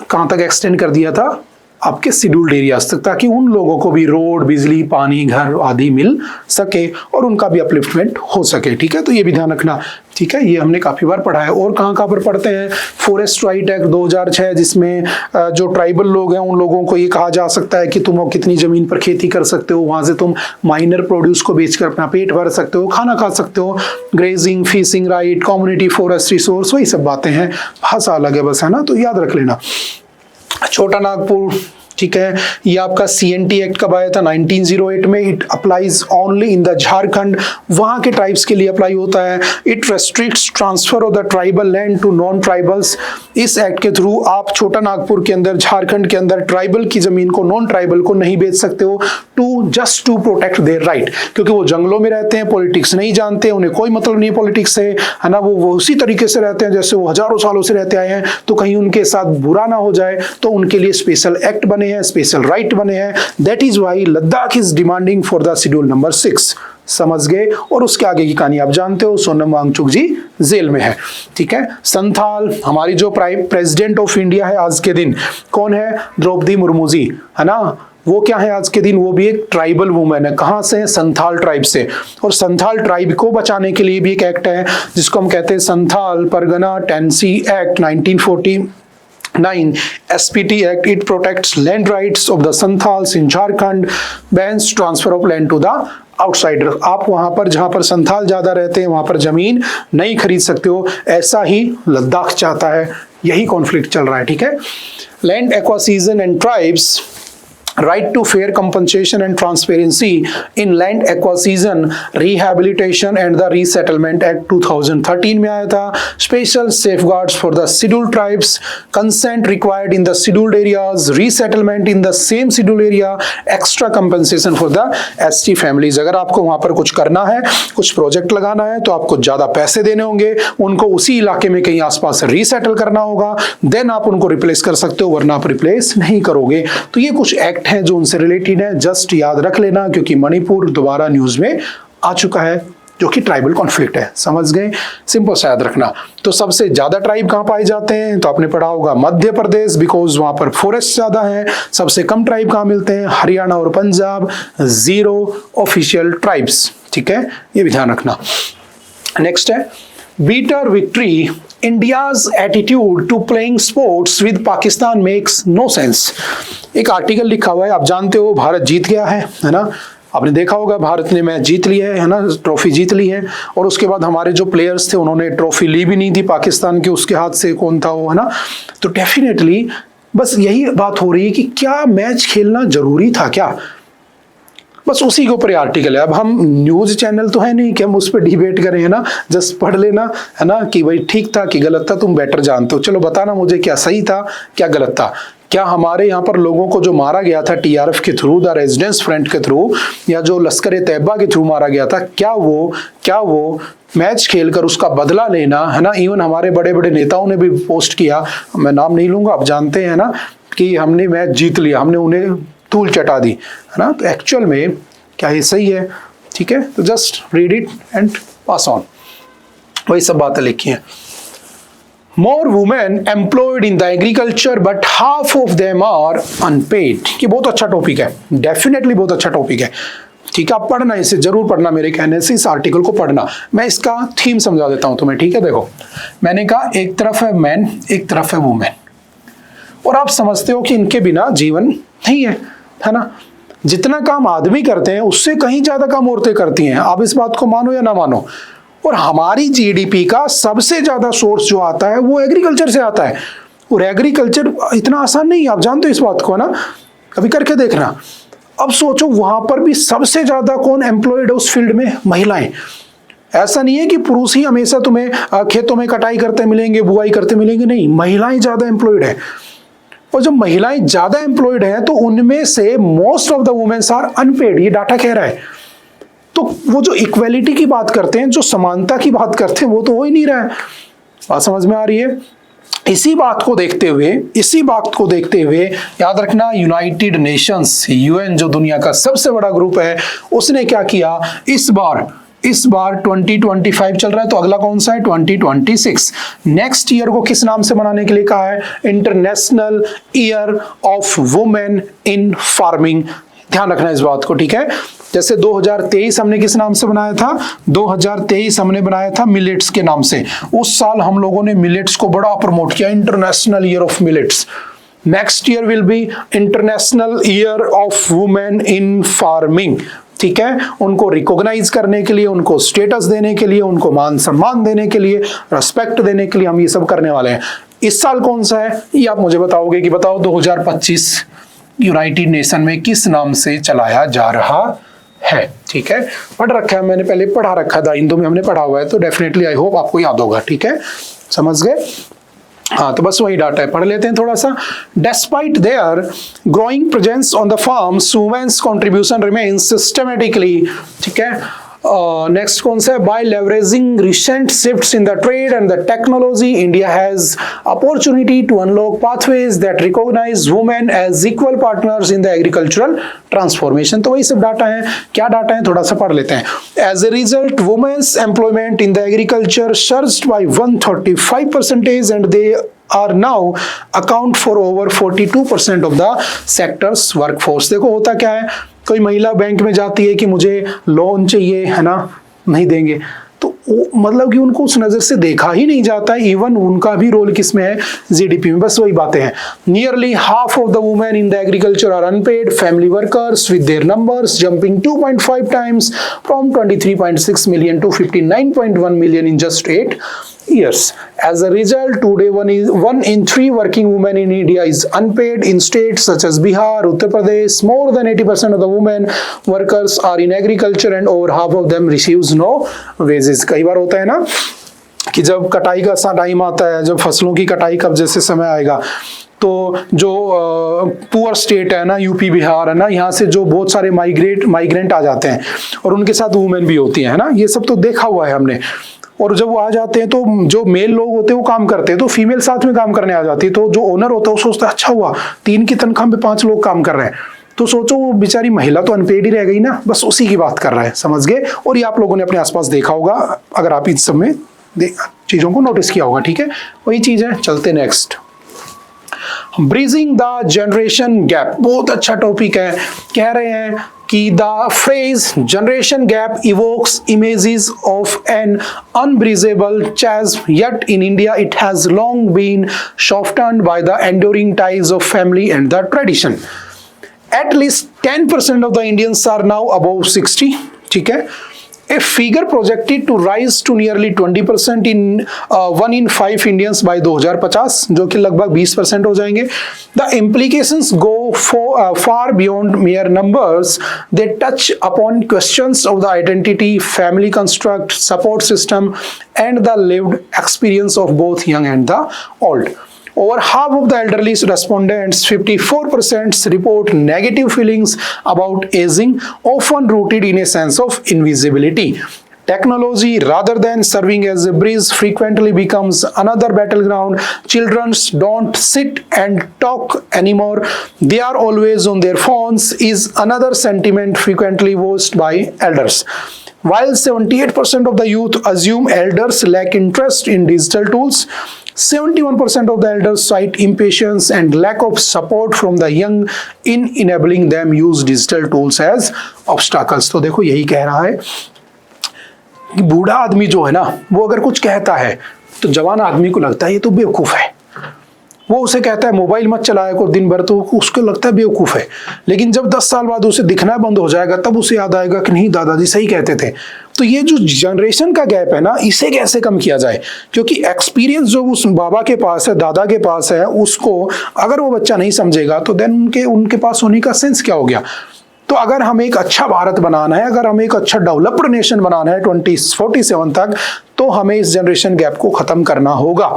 कहाँ तक एक्सटेंड कर दिया था, आपके शेड्यूल्ड एरियाज तक, ताकि उन लोगों को भी रोड, बिजली, पानी, घर आदि मिल सके और उनका भी अपलिफ्टमेंट हो सके, ठीक है। तो ये भी ध्यान रखना, ठीक है। ये हमने काफी बार पढ़ा है। और कहाँ पर पढ़ते हैं, फॉरेस्ट राइट एक्ट 2006, जिसमें जो ट्राइबल लोग हैं उन लोगों को ये कहा जा सकता है कि तुम कितनी जमीन पर खेती कर सकते हो, वहां से तुम माइनर प्रोड्यूस को बेचकर अपना पेट भर सकते हो, खाना खा सकते हो, grazing, fishing right, community forest resource, वही सब बातें हैं, भाषा अलग है बस, है ना। तो याद रख लेना। छोटा नागपुर, ठीक है, ये आपका CNT एक्ट कब आया था, 1908 में। It applies only in the Jharkhand, वहां के ट्राइब्स के लिए अप्लाई होता है। It restricts transfer of the tribal land to non tribals. इस एक्ट के थ्रू आप छोटा नागपुर के अंदर, झारखंड के अंदर ट्राइबल की जमीन को नॉन ट्राइबल को नहीं बेच सकते हो, just to protect their right, क्योंकि वो जंगलों में रहते हैं, पॉलिटिक्स नहीं जानते, उन्हें कोई मतलब नहीं पॉलिटिक्स से, है ना। वो उसी तरीके से रहते हैं जैसे वो हजारों सालों से रहते आए हैं, तो कहीं उनके साथ बुरा ना हो जाए, तो उनके लिए स्पेशल एक्ट बने हैं, स्पेशल राइट बने हैं। That is why Ladakh is demanding for the schedule number 6, समझ गए। और उसके आगे की कहानी आप जानते हो, सोनम वांगचुक जी जेल में है, ठीक है। संथाल, हमारी जो प्रेसिडेंट ऑफ इंडिया है आज के दिन, कौन है, द्रौपदी मुर्मू जी, है ना। वो क्या है आज के दिन, वो भी एक ट्राइबल वुमेन है। कहां से, संथाल ट्राइब से। और संथाल ट्राइब को बचाने के लिए भी एक एक्ट है, जिसको हम कहते हैं Santhal Pargana Tennessee act 1949, SPT Act. It protects land rights of the Santhals in Jharkhand, bans transfer of land to the outsider. आप वहां पर जहां पर संथाल ज्यादा रहते हैं वहां पर जमीन नहीं खरीद सकते हो, ऐसा ही लद्दाख चाहता है, यही कॉन्फ्लिक्ट चल रहा है, ठीक है। Land acquisition and tribes, right to fair compensation and transparency in land acquisition, rehabilitation and the resettlement act 2013 में आया था, special safeguards for the scheduled tribes, consent required in the scheduled areas, resettlement in the same scheduled area, extra compensation for the ST families। अगर आपको वहां पर कुछ करना है, कुछ प्रोजेक्ट लगाना है, तो आपको ज्यादा पैसे देने होंगे, उनको उसी इलाके में कहीं आसपास रीसेटल करना होगा, देन आप उनको रिप्लेस कर सकते हो, वरना आप रिप्लेस नहीं करोगे। तो ये कुछ एक्ट हैं जो उनसे रिलेटेड है, जस्ट याद रख लेना, क्योंकि मणिपुर दोबारा न्यूज में आ चुका है, जो कि ट्राइबल कॉन्फ्लिक्ट है। समझ गए? सिंपल सा याद रखना। तो सबसे ज्यादा ट्राइब कहां पाए जाते हैं? तो आपने पढ़ा होगा मध्य प्रदेश, बिकॉज वहां पर फॉरेस्ट ज्यादा है। सबसे कम ट्राइब कहां मिलते हैं? हरियाणा और पंजाब, 0 ऑफिशियल ट्राइब्स। ठीक है, ये भी ध्यान रखना। नेक्स्ट है bitter victory, India's attitude to playing sports with Pakistan makes no sense. एक आर्टिकल लिखा हुआ है, आप जानते हो भारत जीत गया है ना, आपने देखा होगा भारत ने मैच जीत लिया है ना, ट्रॉफी जीत ली है, और उसके बाद हमारे जो प्लेयर्स थे उन्होंने ट्रॉफी ली भी नहीं थी पाकिस्तान के, उसके हाथ से कौन था वो, है ना। तो डेफिनेटली बस यही बात हो रही है कि क्या मैच खेलना जरूरी था क्या? बस उसी के ऊपर आर्टिकल है। अब हम न्यूज चैनल तो है नहीं कि हम उस पर डिबेट करें, है ना, जस्ट पढ़ लेना, है ना, कि भाई ठीक था कि गलत था, तुम बेटर जानते हो, चलो बताना मुझे क्या सही था क्या गलत था। क्या हमारे यहाँ पर लोगों को जो मारा गया था टीआरएफ के थ्रू, द रेजिडेंस फ्रंट के थ्रू, या जो लश्कर तैयबा के थ्रू मारा गया था, क्या वो मैच खेलकर उसका बदला लेना, है ना। इवन हमारे बड़े बड़े नेताओं ने भी पोस्ट किया, मैं नाम नहीं लूंगा, आप जानते हैं ना, कि हमने मैच जीत लिया, हमने उन्हें धूल चटा दी, है ना। तो एक्चुअल में क्या ये सही है? ठीक है, तो just read it and pass on, वही सब बातें लिखी हैं। More women employed in the agriculture but half of them are unpaid। ये बहुत अच्छा टॉपिक है, डेफिनेटली बहुत अच्छा टॉपिक है। ठीक है, आप पढ़ना, इसे जरूर पढ़ना, मेरे कहने से इस आर्टिकल को पढ़ना। मैं इसका थीम समझा देता हूं तुम्हें। ठीक है, देखो मैंने कहा एक तरफ है मैन, एक तरफ है वुमेन, और आप समझते हो कि इनके बिना जीवन नहीं है ना। जितना काम आदमी करते हैं उससे कहीं ज्यादा काम औरतें करती हैं, आप इस बात को मानो या ना मानो। और हमारी जीडीपी का सबसे ज्यादा सोर्स जो आता है वो एग्रीकल्चर से आता है, और एग्रीकल्चर इतना आसान नहीं है, आप जानते हो इस बात को ना, कभी करके देखना। अब सोचो वहां पर भी सबसे ज्यादा कौन एम्प्लॉयड है उस फील्ड में? महिलाएं। ऐसा नहीं है कि पुरुष ही हमेशा तुम्हें खेतों में कटाई करते मिलेंगे, बुआई करते मिलेंगे, नहीं, महिलाएं ज्यादा एम्प्लॉयड है। और जब महिलाएं ज्यादा एम्प्लॉयड हैं तो उनमें से most of the womens are unpaid, ये डाटा कह रहा है। तो वो जो इक्वेलिटी की बात करते हैं, जो समानता की बात करते हैं, वो तो हो ही नहीं रहा है। बात समझ में आ रही है? इसी बात को देखते हुए याद रखना, यूनाइटेड नेशंस, यूएन जो दुनिया का सबसे बड़ा ग्रुप है, उसने क्या किया इस बार 2025 चल रहा है, तो अगला कौन सा है? 2026। नेक्स्ट ईयर को किस नाम से मनाने के लिए कहा है? International year of women in farming. ध्यान रखना इस बात को, ठीक है। जैसे 2023 हमने किस नाम से बनाया था? 2023 हमने बनाया था मिलेट्स के नाम से। उस साल हम लोगों ने मिलेट्स को बड़ा प्रमोट किया, international year of millets. Next year will be international year of women in farming. ठीक है, उनको रिकॉग्नाइज करने के लिए, उनको स्टेटस देने के लिए, उनको मान सम्मान देने के लिए, रेस्पेक्ट देने के लिए हम ये सब करने वाले हैं। इस साल कौन सा है ये आप मुझे बताओगे कि बताओ 2025 यूनाइटेड नेशन में किस नाम से चलाया जा रहा है। ठीक है, पढ़ रखा है मैंने, पहले पढ़ा रखा था, हिंदू में हमने पढ़ा हुआ है, तो डेफिनेटली आई होप आपको याद होगा। ठीक है, समझ गए? हाँ, तो बस वही डाटा है, पढ़ लेते हैं थोड़ा सा। Despite their growing presence on the farms, women's contribution remains systematically, ठीक है। नेक्स्ट कौन सा है? By leveraging recent shifts in the trade and the technology, India has opportunity to unlock pathways that recognize women as equal partners in the agricultural transformation। तो वही सब डाटा है। क्या डाटा है थोड़ा सा पढ़ लेते हैं। As a result, women's employment in the agriculture surged by 135% and they are now account for over 42% of the sector's workforce। देखो होता क्या है, कोई महिला बैंक में जाती है कि मुझे लोन चाहिए, है ना, नहीं देंगे, तो मतलब कि उनको उस नजर से देखा ही नहीं जाता है। इवन उनका भी रोल किसमें है? जीडीपी में। बस वही बातें हैं। Nearly half of the women in the agriculture are unpaid family workers with their numbers jumping 2.5 times from 23.6 million to 59.1 million in just 8 years. As a result, today 1 in 3 working women in India is unpaid. In states such as Bihar, Uttar Pradesh, more than 80% of the women workers are in agriculture and over half of them receives no wages. कई बार होता है ना कि जब कटाई का टाइम आता है, जब फसलों की कटाई का जैसे समय आएगा, तो जो पुअर स्टेट है ना, यूपी बिहार है ना, यहाँ से जो बहुत सारे माइग्रेंट आ जाते हैं और उनके साथ वुमेन भी होती है ना, ये सब तो देखा हुआ है हमने। और जब वो आ जाते हैं तो जो मेल लोग होते हैं वो काम करते हैं, तो फीमेल साथ में काम करने आ जाती है, तो जो ओनर होता है वो सोचता है अच्छा हुआ 3 की तनख्वाह में 5 लोग काम कर रहे हैं, तो सोचो वो बेचारी महिला तो अनपेड ही रह गई ना, बस उसी की बात कर रहा है, समझ गए। और ये आप लोगों ने अपने आसपास देखा होगा अगर आप इन सब में चीजों को नोटिस किया होगा, ठीक है, वही चीज है। चलते next, bridging the generation gap, बहुत अच्छा टॉपिक है। कह रहे हैं कि the phrase generation gap evokes images of an unbridgeable chasm, yet in India it has long been softened by the enduring ties of family and the tradition. At least 10% of the Indians are now above 60, ठीक है। A figure projected to rise to nearly 20% in 1 in 5 Indians by 2050, जो कि लगभग 20% हो जाएंगे। The implications go far beyond mere numbers. They touch upon questions of the identity, family construct, support system, and the lived experience of both young and the old. Over half of the elderly respondents, 54%, report negative feelings about aging, often rooted in a sense of invisibility. Technology, rather than serving as a bridge, frequently becomes another battleground. Children don't sit and talk anymore. They are always on their phones, is another sentiment frequently voiced by elders. While 78% of the youth assume elders lack interest in digital tools, 71% of the elders cite impatience and lack of support from the young in enabling them use digital tools as obstacles. तो देखो यही कह रहा है कि बूढ़ा आदमी जो है ना, वो अगर कुछ कहता है तो जवान आदमी को लगता है ये तो बेवकूफ है। वो उसे कहता है मोबाइल मत चलाया करो दिन भर, तो उसको लगता है बेवकूफ है। लेकिन जब 10 साल बाद उसे दिखना बंद हो जाएगा तब उसे याद आएगा कि नहीं दादाजी सही कहते थे। तो ये जो जनरेशन का गैप है ना, इसे कैसे कम किया जाए, क्योंकि एक्सपीरियंस जो उस बाबा के पास है, दादा के पास है, उसको अगर वो बच्चा नहीं समझेगा तो देन उनके पास होने का सेंस क्या हो गया। तो अगर हमें एक अच्छा भारत बनाना है, अगर हमें एक अच्छा डेवलप्ड नेशन बनाना है 2047 तक, तो हमें इस जनरेशन गैप को खत्म करना होगा,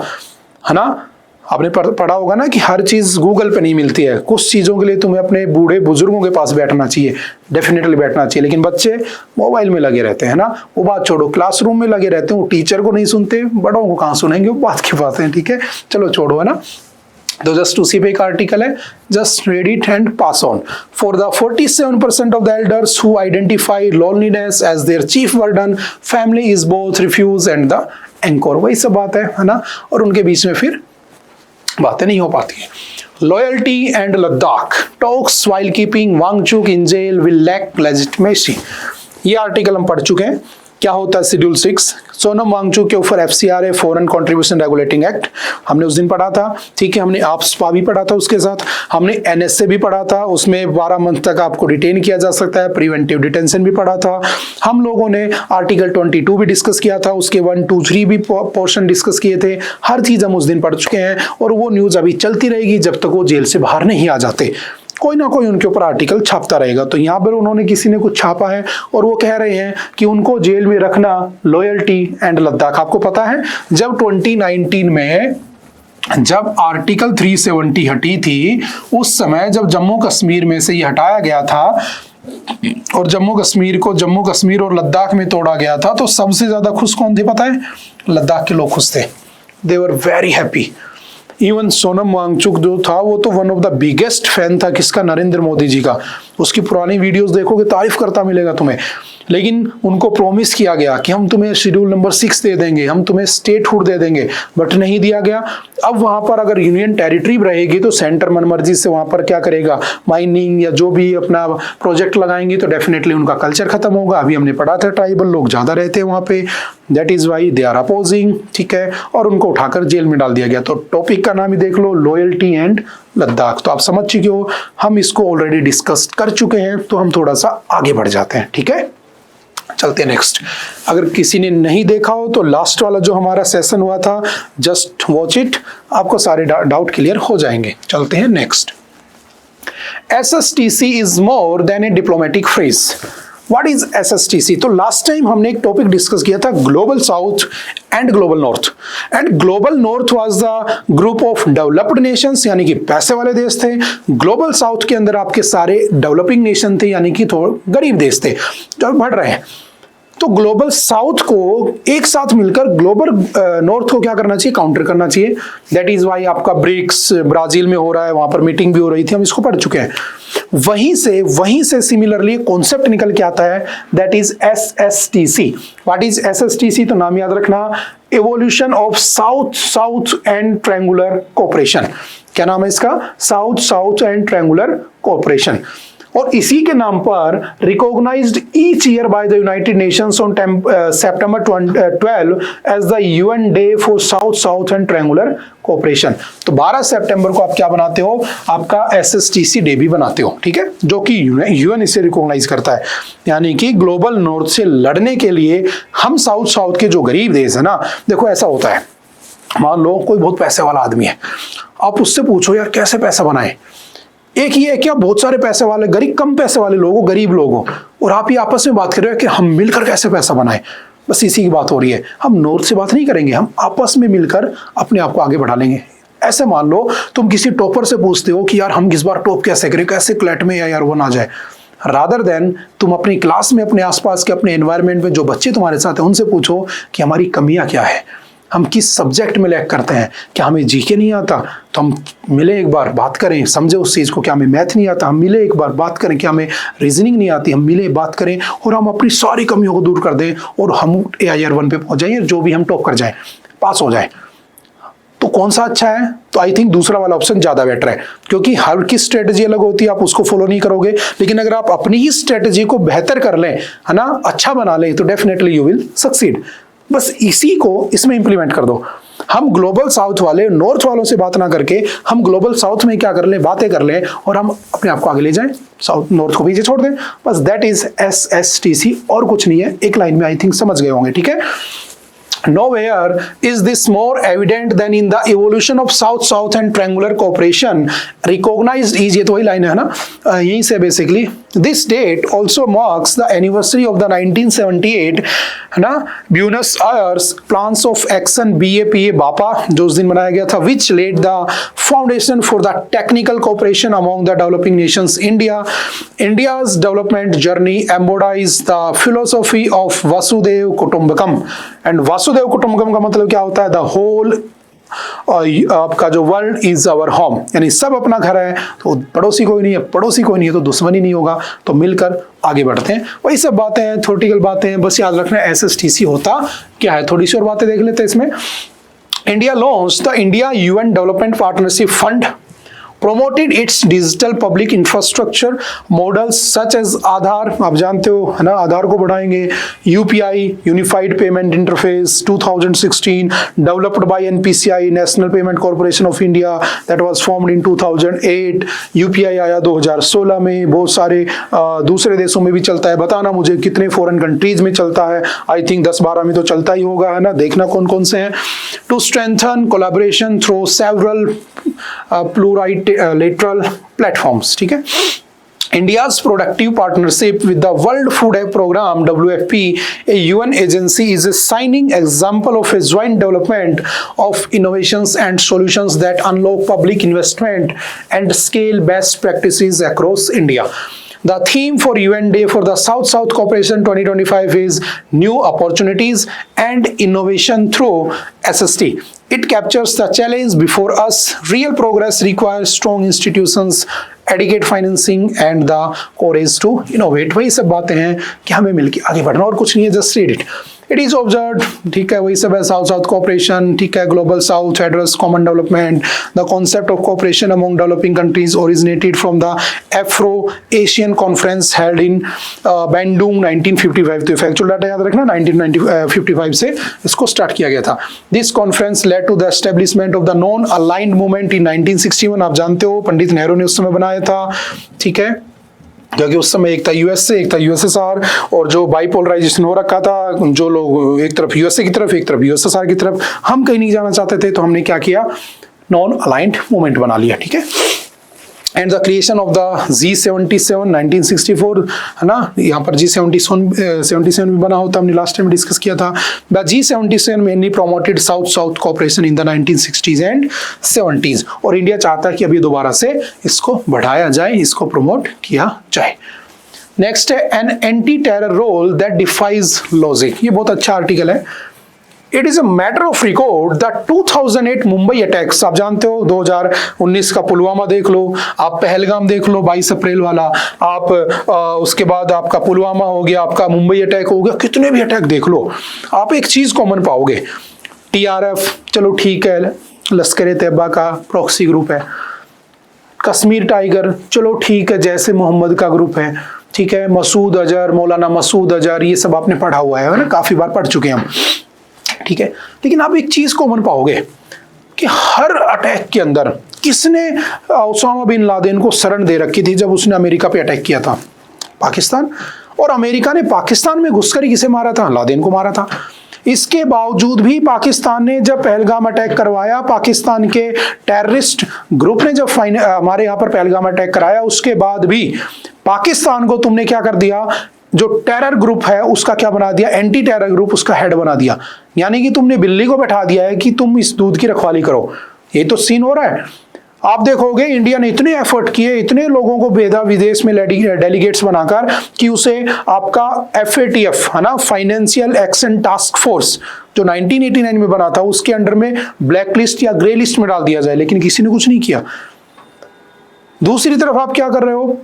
है ना। आपने पढ़ा होगा ना कि हर चीज गूगल पे नहीं मिलती है, कुछ चीजों के लिए तुम्हें अपने बूढ़े बुजुर्गों के पास बैठना चाहिए, डेफिनेटली बैठना चाहिए। लेकिन बच्चे मोबाइल में लगे रहते हैं ना, वो बात छोड़ो, क्लासरूम में लगे रहते हैं, वो टीचर को नहीं सुनते, बड़ों को कहाँ सुनेंगे, वो बात की बात है, ठीक है। चलो छोड़ो, है ना। तो जस्ट उसी पे एक आर्टिकल है, just read it and pass on. For the 47% of the elders who identify loneliness as their chief burden, family is both refuge and the anchor. वही सब बात है ना, और उनके बीच में फिर बातें नहीं हो पाती है। Loyalty and Ladakh, talks while keeping Wangchuk in jail will lack legitimacy. ये आर्टिकल हम पढ़ चुके हैं। क्या होता है शेड्यूल 6, सोनम वांगचुक के ऊपर FCRA foreign contribution regulating act, हमने उस दिन पढ़ा था, ठीक है। हमने AFSPA भी पढ़ा था, उसके साथ हमने NSA भी पढ़ा था, उसमें 12 मंथ तक आपको डिटेन किया जा सकता है, प्रिवेंटिव डिटेंशन भी पढ़ा था। हम लोगों ने आर्टिकल 22 भी डिस्कस किया था, उसके 1, 2, 3 भी पोर्शन डिस्कस किए थे। हर चीज हम उस दिन पढ़ चुके हैं, और वो न्यूज अभी चलती रहेगी जब तक वो जेल से बाहर नहीं आ जाते। कोई ना कोई उनके ऊपर आर्टिकल छापता रहेगा। तो यहाँ पर उन्होंने किसी ने कुछ छापा है और वो कह रहे हैं कि उनको जेल में रखना लॉयल्टी एंड लद्दाख। आपको पता है जब 2019 में जब आर्टिकल 370 हटी थी, उस समय जब जम्मू कश्मीर में से ये हटाया गया था और जम्मू कश्मीर और लद्दाख में तोड़ा गया था, तो सबसे ज्यादा खुश कौन थे पता है? लद्दाख के लोग खुश थे। They were very happy. Even Sonam Wangchuk जो था वो तो one of the biggest fan था किसका? नरेंद्र मोदी जी का। उसकी पुरानी वीडियोस देखोगे तारीफ करता मिलेगा तुम्हें। लेकिन उनको प्रॉमिस किया गया कि हम तुम्हें शेड्यूल नंबर 6 दे देंगे, हम तुम्हें स्टेटहुड दे देंगे, बट नहीं दिया गया। अब वहां पर अगर यूनियन टेरिटरी रहेगी तो सेंटर मनमर्जी से वहां पर क्या करेगा? माइनिंग या जो भी अपना प्रोजेक्ट लगाएंगे, तो डेफिनेटली उनका कल्चर खत्म होगा। अभी हमने पढ़ा था ट्राइबल लोग ज्यादा रहते हैं वहां पे, that is why they are opposing, ठीक है। और उनको उठाकर जेल में डाल दिया गया। तो टॉपिक का नाम ही देख लो, लॉयल्टी एंड लद्दाख। तो आप समझ चुके हो, हम इसको ऑलरेडी डिस्कस कर चुके हैं, तो हम थोड़ा सा आगे बढ़ जाते हैं, ठीक है। चलते हैं नेक्स्ट। अगर किसी ने नहीं देखा हो तो लास्ट वाला जो हमारा सेशन हुआ था, जस्ट वॉच इट, आपको सारे डाउट क्लियर हो जाएंगे। चलते हैं next. SSTC is more than A diplomatic phrase. What is SSTC? तो लास्ट टाइम हमने एक टॉपिक डिस्कस किया था, global south and global north. And global north was the group of developed Nations, यानी कि पैसे वाले देश थे। ग्लोबल साउथ के अंदर आपके सारे डेवलपिंग नेशन थे, यानी कि थोड़े गरीब देश थे जो बढ़ रहे हैं। तो ग्लोबल साउथ को एक साथ मिलकर ग्लोबल नॉर्थ को क्या करना चाहिए? काउंटर करना चाहिए। दैट इज वाई आपका ब्रिक्स ब्राजील में हो रहा है, वहां पर मीटिंग भी हो रही थी, हम इसको पढ़ चुके हैं। वहीं से सिमिलरली कॉन्सेप्ट निकल के आता है, that is SSTC। What is SSTC? तो नाम याद रखना, evolution of south south and triangular cooperation. क्या नाम है इसका? South south and triangular cooperation. और इसी के नाम पर recognized each year by the United Nations on September 12 as the UN day for south south and triangular cooperation. तो 12 सितंबर को आप क्या बनाते हो? आपका SSTC डे भी बनाते हो, ठीक है, जो कि UN इसे रिकॉग्नाइज करता है। यानी कि ग्लोबल नॉर्थ से लड़ने के लिए हम साउथ साउथ के जो गरीब देश है ना, देखो ऐसा होता है, मान लो कोई बहुत पैसे वाला आदमी है, आप उससे पूछो यार कैसे पैसा बनाए। एक ही है क्या, बहुत सारे पैसे वाले गरीब, कम पैसे वाले लोगों, गरीब लोगों, और आप ही आपस में बात कर रहे हो कि हम मिलकर कैसे पैसा बनाएं। बस इसी की बात हो रही है। हम नॉर्थ से बात नहीं करेंगे, हम आपस में मिलकर अपने आप को आगे बढ़ा लेंगे। ऐसे मान लो तुम किसी टॉपर से पूछते हो कि यार हम इस बार टॉप कैसे करें, कैसे क्लैट में या यार वन आ जाए, रादर देन तुम अपनी क्लास में, अपने आसपास के, अपने एनवायरनमेंट में जो बच्चे तुम्हारे साथ हैं उनसे पूछो कि हमारी कमियां क्या है, हम किस सब्जेक्ट में लैक करते हैं। क्या हमें जीके नहीं आता? तो हम मिले एक बार बात करें, समझे उस चीज़ को। क्या हमें मैथ नहीं आता? हम मिले एक बार बात करें। क्या हमें रीजनिंग नहीं आती? हम मिले बात करें और हम अपनी सारी कमियों को दूर कर दें और हम AIR 1 पे पहुंच जाएं, जो भी हम टॉप कर जाएं, पास हो जाएं। तो कौन सा अच्छा है? तो आई थिंक दूसरा वाला ऑप्शन ज़्यादा बेटर है, क्योंकि हर की स्ट्रेटजी अलग होती है, आप उसको फॉलो नहीं करोगे। लेकिन अगर आप अपनी ही स्ट्रेटजी को बेहतर कर लें, है ना, अच्छा बना लें, तो डेफिनेटली यू विल सक्सीड। बस इसी को इसमें इंप्लीमेंट कर दो। हम ग्लोबल साउथ वाले नॉर्थ वालों से बात ना करके हम ग्लोबल साउथ में क्या कर लें, बातें कर लें और हम अपने आप को आगे ले जाएं, साउथ नॉर्थ को पीछे छोड़ दें। बस दैट इज SSTC, और कुछ नहीं है। एक लाइन में आई थिंक समझ गए होंगे, ठीक है। Nowhere is this more evident than in the evolution of South-South and triangular cooperation recognized each, ये तो वही लाइन है ना, यहीं से basically. This date also marks the anniversary of the 1978 है ना Buenos Aires plans of action BAPA जो उस दिन बनाया गया था, which laid the foundation for the technical cooperation among the developing nations. India's development journey embodies the philosophy of Vasudhaiva Kutumbakam, and Vasudhaiva Kutumbakam का मतलब क्या होता है? The whole आपका जो वर्ल्ड इज आवर होम, यानी सब अपना घर है, तो पड़ोसी कोई नहीं है, पड़ोसी कोई नहीं है तो दुश्मनी नहीं होगा, तो मिलकर आगे बढ़ते हैं। वही सब बातें हैं, थ्योरेटिकल बातें हैं, बस याद रखना SSTC होता क्या है। थोड़ी सी और बातें देख लेते हैं इसमें। India launched the India UN development partnership fund, promoted its digital public infrastructure models such as आधार, आप जानते हो है ना, आधार को बढ़ाएंगे। UPI unified payment interface 2016 developed by NPCI national payment corporation of India that was formed in 2008। UPI आया 2016 में। बहुत सारे दूसरे देशों में भी चलता है, बताना मुझे कितने फॉरेन कंट्रीज में चलता है। आई थिंक 10-12 में तो चलता ही होगा, है ना, देखना कौन कौन से हैं। To strengthen collaboration through several plurilateral platforms, ठीक है। India's productive partnership with the World Food Programme WFP, a UN agency, is a shining example of a joint development of innovations and solutions that unlock public investment and scale best practices across India. The theme for UN Day for the South-South Cooperation 2025 is New Opportunities and Innovation through SST. It captures the challenge before us. Real progress requires strong institutions, adequate financing and the courage to innovate. वही सब बातें हैं कि हमें मिलकर आगे बढ़ना, और कुछ नहीं है, just read it. It is observed, ठीक है, वही सब है। साउथ साउथ कोऑपरेशन, ठीक है, global south address common development, the concept of cooperation among developing countries originated from the Afro Asian conference held in Bandung 1955। तो फैक्चुअल डाटा याद रखना, 1955 से इसको स्टार्ट किया गया था। This conference led to the establishment of the non aligned movement in 1961। आप जानते हो पंडित नेहरू ने उस समय बनाया था, ठीक है। क्योंकि उस समय एक था यूएसए, एक था यूएसएसआर, और जो बाइपोलराइजेशन हो रखा था, जो लोग एक तरफ यूएसए की तरफ, एक तरफ यूएसएसआर की तरफ, हम कहीं नहीं जाना चाहते थे, तो हमने क्या किया, नॉन अलाइंड मूवमेंट बना लिया, ठीक है। And the creation of the G77 1964, है ना, यहाँ पर G77 भी बना होता, हमने लास्ट टाइम डिस्कस किया था। The G77 mainly promoted south south cooperation in the 1960s and 70s, और इंडिया चाहता है कि अभी दोबारा से इसको बढ़ाया जाए, इसको प्रमोट किया जाए। नेक्स्ट है an anti terror role that defies logic, ये बहुत अच्छा आर्टिकल है। It is a matter of record the 2008 Mumbai attacks, आप जानते हो 2019 का पुलवामा देख लो, आप पहलगाम देख लो 22 अप्रैल वाला, आप उसके बाद आपका पुलवामा हो गया, आपका मुंबई अटैक हो गया, कितने भी अटैक देख लो, आप एक चीज कॉमन पाओगे, टीआरएफ चलो ठीक है, लश्कर तैयबा का प्रॉक्सी ग्रुप है, कश्मीर टाइगर चलो ठीक है, जैसे मोहम्मद का ग्रुप है, ठीक है, मसूद अजहर, मौलाना मसूद अजहर, ये सब आपने पढ़ा हुआ है ना, काफी बार पढ़ चुके हैं हम, ठीक है। लेकिन आप एक चीज कॉमन पाओगे कि हर अटैक के अंदर किसने ओसामा बिन लादेन को शरण दे रखी थी जब उसने अमेरिका पे अटैक किया था, पाकिस्तान, और अमेरिका ने पाकिस्तान में घुसकर ही किसे मारा था, लादेन को मारा था। इसके बावजूद भी पाकिस्तान ने जब पहलगाम अटैक करवाया, पाकिस्तान के टेररिस्ट ग्रुप ने जब हमारे यहाँ पर पहलगाम अटैक कराया, उसके बाद भी पाकिस्तान को तुमने क्या कर दिया, जो टेरर ग्रुप है उसका क्या बना दिया, एंटी टेरर ग्रुप उसका हेड बना दिया। यानी कि तुमने बिल्ली को बैठा दिया है कि तुम इस दूध की रखवाली करो। ये तो सीन हो रहा है। आप देखोगे इंडिया ने इतने एफर्ट किए, इतने लोगों को भेजा विदेश में डेलीगेट्स बनाकर कि उसे आपका FATF, है ना, फाइनेंशियल एक्शन टास्क फोर्स, जो 1989 में बना था, उसके अंडर में ब्लैक लिस्ट या ग्रे लिस्ट में डाल दिया जाए, लेकिन किसी ने कुछ नहीं किया। दूसरी तरफ आप क्या कर रहे हो,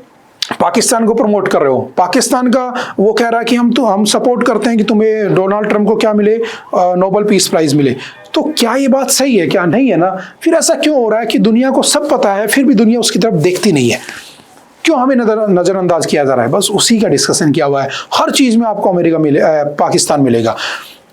पाकिस्तान को प्रमोट कर रहे हो। पाकिस्तान का वो कह रहा है कि हम सपोर्ट करते हैं कि तुम्हें डोनाल्ड ट्रम्प को क्या मिले, नोबेल पीस प्राइज मिले। तो क्या ये बात सही है, क्या नहीं है ना? फिर ऐसा क्यों हो रहा है कि दुनिया को सब पता है फिर भी दुनिया उसकी तरफ देखती नहीं है? क्यों हमें नजरअंदाज किया जा रहा है? बस उसी का डिस्कशन किया हुआ है। हर चीज में आपको पाकिस्तान मिलेगा।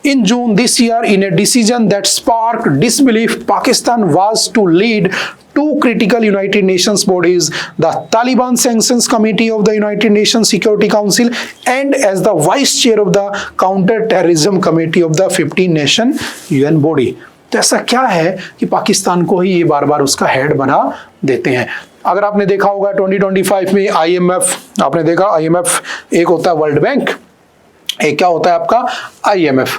In June this year, in a decision that sparked disbelief, Pakistan was to lead two critical United Nations bodies, the Taliban Sanctions Committee of the United Nations Security Council and as the Vice Chair of the Counter-Terrorism Committee of the 15 Nation UN Body. तो ऐसा क्या है कि पाकिस्तान को ही ये बार बार उसका हेड बना देते हैं? अगर आपने देखा होगा 2025 में IMF, आपने देखा IMF एक होता है वर्ल्ड बैंक, एक क्या होता है आपका IMF।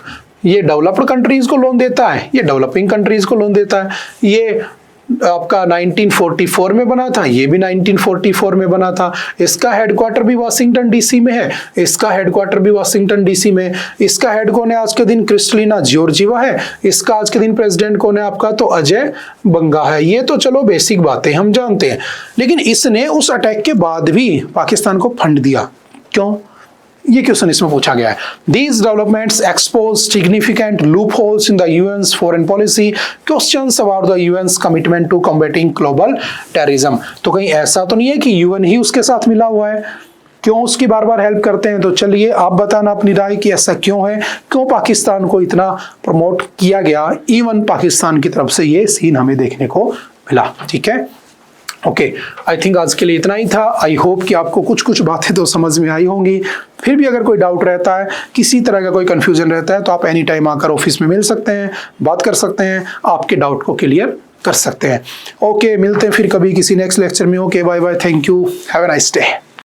ये डेवलप्ड कंट्रीज को लोन देता है, ये डेवलपिंग कंट्रीज को लोन देता है। ये आपका 1944 में बना था, ये भी 1944 में बना था। इसका हेडक्वार्टर भी वाशिंगटन DC में है, इसका हेडक्वार्टर भी वाशिंगटन DC में। इसका हेड कौन है आज के दिन? क्रिस्टलिना जॉर्जिवा है। इसका आज के दिन प्रेसिडेंट कौन है आपका? तो अजय बंगा है। ये तो चलो बेसिक बातें हम जानते हैं, लेकिन इसने उस अटैक के बाद भी पाकिस्तान को फंड दिया। क्यों? ये क्वेश्चन इसमें पूछा गया है। These developments expose significant loopholes in the UN's foreign policy, questions about the UN's commitment to combating global terrorism। तो कहीं ऐसा तो नहीं है कि UN ही उसके साथ मिला हुआ है? क्यों उसकी बार बार हेल्प करते हैं? तो चलिए आप बताना अपनी राय कि ऐसा क्यों है, क्यों पाकिस्तान को इतना प्रमोट किया गया। इवन पाकिस्तान की तरफ से ये सीन हमें देखने को मिला। ठीक है, ओके, आई थिंक आज के लिए इतना ही था। आई होप कि आपको कुछ कुछ बातें तो समझ में आई होंगी। फिर भी अगर कोई डाउट रहता है, किसी तरह का कोई कंफ्यूजन रहता है, तो आप एनी टाइम आकर ऑफिस में मिल सकते हैं, बात कर सकते हैं, आपके डाउट को क्लियर कर सकते हैं। ओके, मिलते हैं फिर कभी किसी नेक्स्ट लेक्चर में। Okay, bye bye, thank you, have a nice day.